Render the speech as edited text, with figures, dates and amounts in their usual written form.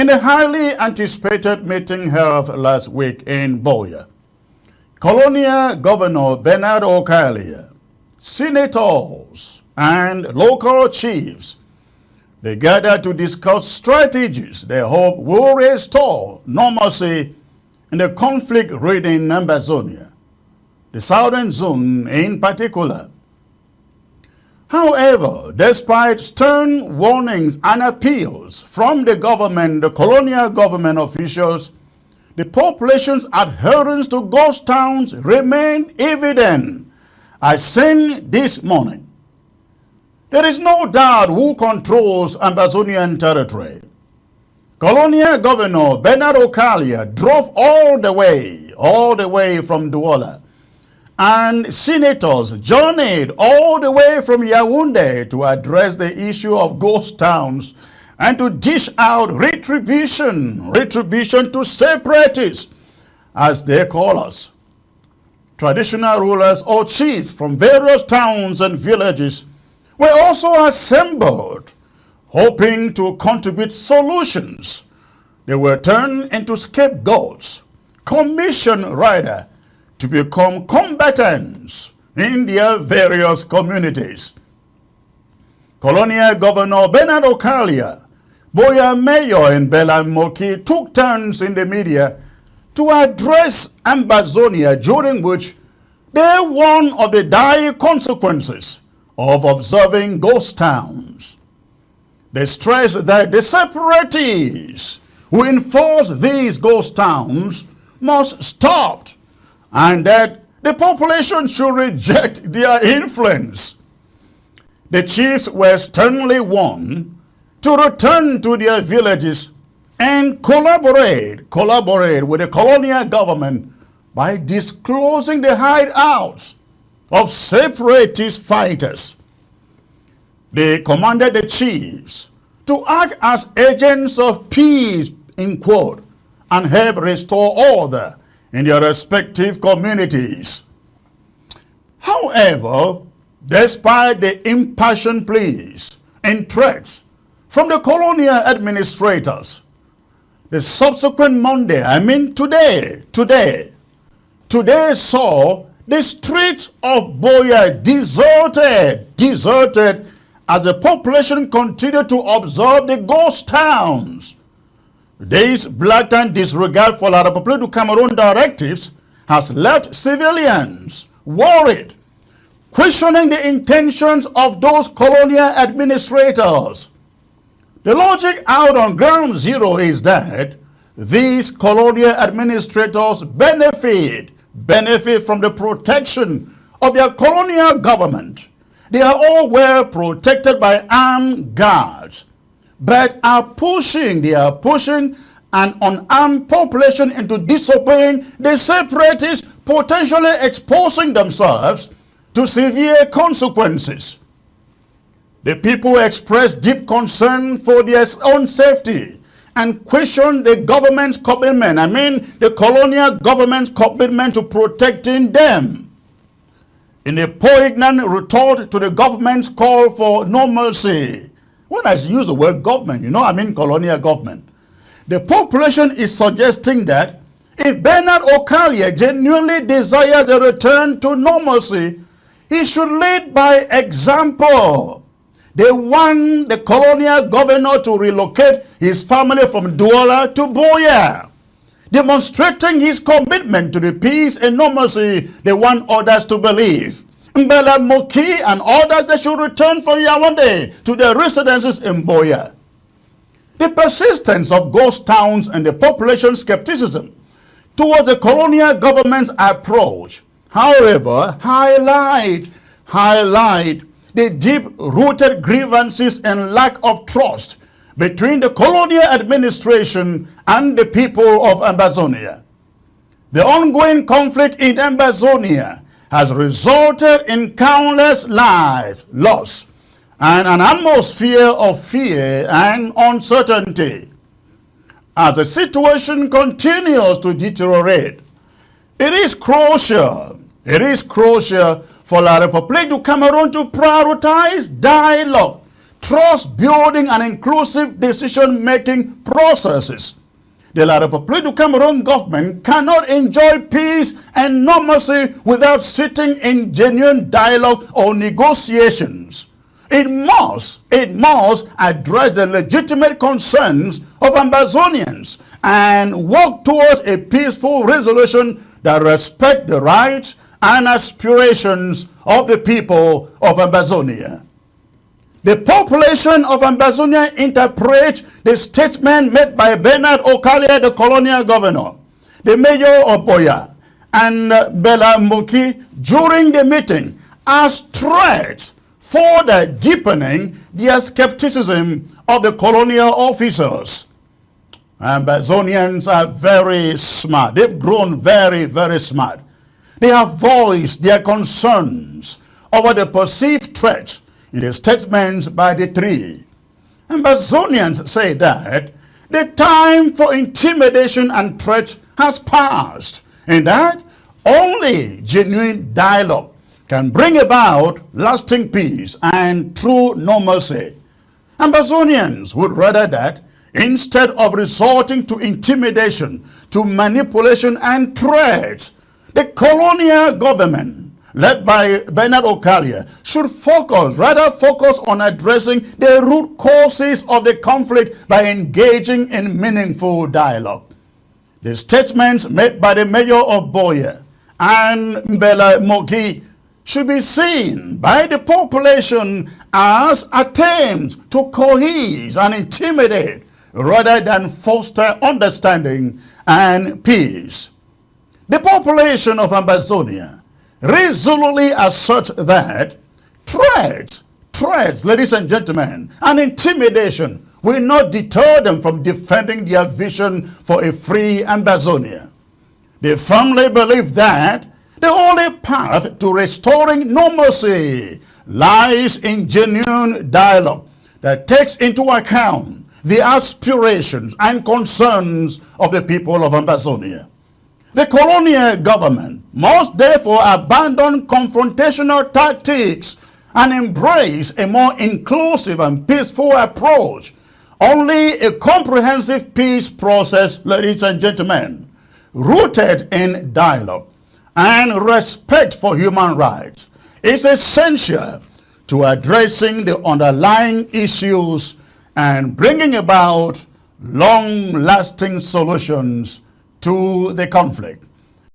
in the highly anticipated meeting held last week in Boya, Colonial Governor Bernard Okalia, senators, and local chiefs, they gathered to discuss strategies they hope will restore normalcy in the conflict-ridden Ambazonia, the southern zone in particular. However, despite stern warnings and appeals from the government, the colonial government officials, the population's adherence to ghost towns remained evident, as seen this morning. There is no doubt who controls Ambazonian territory. Colonial Governor Bernard Okalia drove all the way from Douala, and senators journeyed all the way from Yaoundé to address the issue of ghost towns and to dish out retribution to separatists, as they call us. Traditional rulers or chiefs from various towns and villages were also assembled, hoping to contribute solutions. They were turned into scapegoats, commissioned rather, to become combatants in their various communities. Colonial Governor Bernard Okalia, Boya Mayor, and Bella Moki took turns in the media to address Ambazonia, during which they warned of the dire consequences of observing ghost towns. They stressed that the separatists who enforce these ghost towns must stop, and that the population should reject their influence. The chiefs were sternly warned to return to their villages and collaborate with the colonial government by disclosing the hideouts of separatist fighters. They commanded the chiefs to act as agents of peace, in quote, and help restore order in their respective communities. However, despite the impassioned pleas and threats from the colonial administrators, the subsequent Monday, today saw the streets of Boya deserted as the population continued to observe the ghost towns. This blatant disregard for La République du Cameroon directives has left civilians worried, questioning the intentions of those colonial administrators. The logic out on ground zero is that these colonial administrators benefit from the protection of their colonial government. They are all well protected by armed guards, but they are pushing an unarmed population into disobeying the separatists, potentially exposing themselves to severe consequences. The people expressed deep concern for their own safety and questioned the government's commitment, the colonial government's commitment to protecting them. In a poignant retort to the government's call for normalcy, when I use the word government, colonial government, the population is suggesting that if Bernard Okalia genuinely desires the return to normalcy, he should lead by example. They want the colonial governor to relocate his family from Douala to Boya, demonstrating his commitment to the peace and normalcy they want others to believe. Mbela Moki and others, they should return from Yaoundé to their residences in Boya. The persistence of ghost towns and the population's skepticism towards the colonial government's approach, however, highlight the deep-rooted grievances and lack of trust between the colonial administration and the people of Ambazonia. The ongoing conflict in Ambazonia has resulted in countless lives lost and an atmosphere of fear and uncertainty. As the situation continues to deteriorate, it is crucial for La République du Cameroon to prioritize dialogue, trust-building and inclusive decision-making processes. The La République du Cameroon government cannot enjoy peace and normalcy without sitting in genuine dialogue or negotiations. It must address the legitimate concerns of Ambazonians and work towards a peaceful resolution that respects the rights and aspirations of the people of Ambazonia. The population of Ambazonia interprets the statement made by Bernard Okalia, the colonial governor, the mayor of Boya, and Bella Muki during the meeting as threats for the deepening their skepticism of the colonial officers. Ambazonians are very smart. They've grown very, very smart. They have voiced their concerns over the perceived threats in the statements by the three. Ambazonians say that the time for intimidation and threats has passed, and that only genuine dialogue can bring about lasting peace and true normalcy. Ambazonians would rather that instead of resorting to intimidation, to manipulation and threats, the colonial government led by Bernard Okalia should rather focus on addressing the root causes of the conflict by engaging in meaningful dialogue. The statements made by the mayor of Boya and Mbela Mogi should be seen by the population as attempts to coerce and intimidate rather than foster understanding and peace. The population of Ambazonia resolutely asserts that threats, ladies and gentlemen, and intimidation will not deter them from defending their vision for a free Ambazonia. They firmly believe that the only path to restoring normalcy lies in genuine dialogue that takes into account the aspirations and concerns of the people of Ambazonia. The colonial government must therefore abandon confrontational tactics and embrace a more inclusive and peaceful approach. Only a comprehensive peace process, ladies and gentlemen, rooted in dialogue and respect for human rights, is essential to addressing the underlying issues and bringing about long-lasting solutions to the conflict.